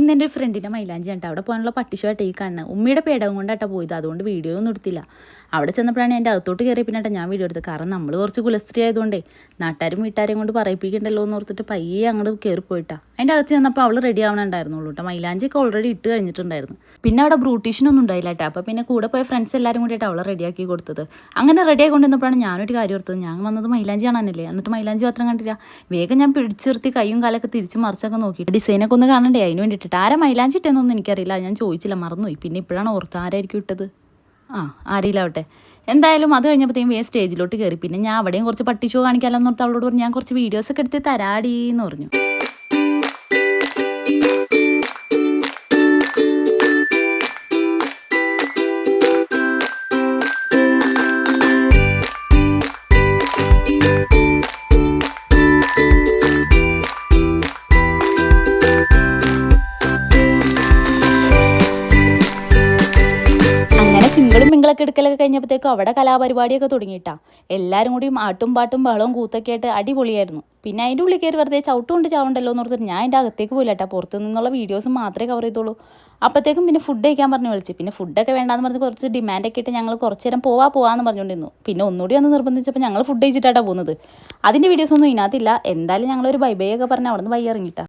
ഇന്ന് എൻ്റെ ഫ്രണ്ടിൻ്റെ മൈലാഞ്ചി കണ്ട അവിടെ പോകാനുള്ള പട്ടിഷോട്ടെ ഈ കാണുന്നത് ഉമ്മയുടെ പേടകം കൊണ്ടാട്ടാ പോയത്. അതുകൊണ്ട് വീഡിയോ ഒന്നും എടുത്തില്ല. അവിടെ ചെന്നപ്പോഴാണ് എൻ്റെ അകത്തോട്ട് കയറി പിന്നെ ഞാൻ വീഡിയോ എടുത്തത്. കാരണം നമ്മൾ കുറച്ച് കുലസ്ത്രീ ആയതുകൊണ്ടേ നാട്ടുകാരും വീട്ടുകാരെയും കൊണ്ട് പറയിപ്പിക്കണ്ടല്ലോ എന്ന് ഓർത്തിട്ട് പയ്യെ അങ്ങോട്ട് കയറിപ്പോയിട്ടാ. അതിൻ്റെ അകത്ത് ചെന്നപ്പോൾ അവൾ റെഡി ആവണുണ്ടായിരുന്നുള്ളൂ കേട്ടോ. മൈലാഞ്ചിയൊക്കെ ഓൾറെഡി ഇട്ട് കഴിഞ്ഞിട്ടുണ്ടായിരുന്നു. പിന്നെ അവിടെ ബ്യൂട്ടീഷ്യനൊന്നും ഉണ്ടായില്ല കേട്ടോ. അപ്പോൾ പിന്നെ കൂടെ പോയ ഫ്രണ്ട്സ് എല്ലാവരും കൂടിയിട്ട് അവളെ റെഡിയാക്കി കൊടുത്തത്. അങ്ങനെ റെഡിയായി കൊണ്ടുവന്നപ്പോഴാണ് ഞാനൊരു കാര്യം ഓർത്തത്. ഞാൻ വന്നത് മൈലാഞ്ചി കാണാനല്ലേ, എന്നിട്ട് മൈലാഞ്ചി മാത്രം കണ്ടില്ല. വേഗം ഞാൻ പിടിച്ചു നിർത്തി കൈയും കാലൊക്കെ തിരിച്ച് മറിച്ചൊക്കെ നോക്കി ഡിസൈനൊക്കെ ഒന്ന് കാണണ്ടേ, അതിന് വേണ്ടിയിട്ട്. ആരാ മൈലാഞ്ചി ഇട്ടെന്നൊന്നും എനിക്കറിയില്ല, ഞാൻ ചോദിച്ചില്ല, മറന്നുപോയി. പിന്നെ ഇപ്പോഴാണ് ഓർത്ത് ആരായിരിക്കും ഇട്ടത്. ആരിയില്ലാവട്ടെ. എന്തായാലും അത് കഴിഞ്ഞപ്പോഴത്തേക്കും സ്റ്റേജിലോട്ട് കയറി. പിന്നെ ഞാൻ അവിടെയും കുറച്ച് പട്ടി ഷോ കാണിക്കാമല്ലോ എന്ന് ഓർത്ത് അവളോട് പറഞ്ഞു ഞാൻ കുറച്ച് വീഡിയോസൊക്കെ എടുത്ത് തരാടീന്ന് പറഞ്ഞു. സിംഗിളും മിങ്കിളൊക്കെ എടുക്കലൊക്കെ കഴിഞ്ഞപ്പോഴത്തേക്കും അവിടെ കലാപരിപാടിയൊക്കെ തുടങ്ങിയിട്ടാ. എല്ലാവരും കൂടി ആട്ടും പാട്ടും ബഹളവും കൂത്തൊക്കെ ആയിട്ട് അടിപൊളിയായിരുന്നു. പിന്നെ അതിൻ്റെ ഉള്ളിൽ കയറി വെറുതെ ചവിട്ട് കൊണ്ട് ചാവണ്ടല്ലോ എന്ന് ഓർത്തിട്ട് ഞാൻ എൻ്റെ അകത്തേക്ക് പോയില്ല കേട്ടോ. പുറത്തു നിന്നുള്ള വീഡിയോസ് മാത്രമേ കവർ ചെയ്തോളൂ. അപ്പോഴത്തേക്കും പിന്നെ ഫുഡ് കഴിക്കാൻ പറഞ്ഞ് വിളിച്ച്. പിന്നെ ഫുഡൊക്കെ വേണ്ടാന്ന് പറഞ്ഞ് കുറച്ച് ഡിമാൻഡൊക്കെ ഇട്ട് ഞങ്ങൾ കുറച്ച് നേരം പോവാന്ന് പറഞ്ഞുകൊണ്ടിരുന്നു. പിന്നെ ഒന്നുകൂടി വന്ന് നിർബന്ധിച്ചപ്പോൾ ഞങ്ങൾ ഫുഡ് കഴിച്ചിട്ടാണ് പോകുന്നത്. അതിൻ്റെ വീഡിയോസൊന്നും ഇതിനകത്തില്ല. എന്തായാലും ഞങ്ങളൊരു ബൈ ബൈ ഒക്കെ പറഞ്ഞ് അവിടെ നിന്ന് വൈ ഇറങ്ങിയിട്ടാ.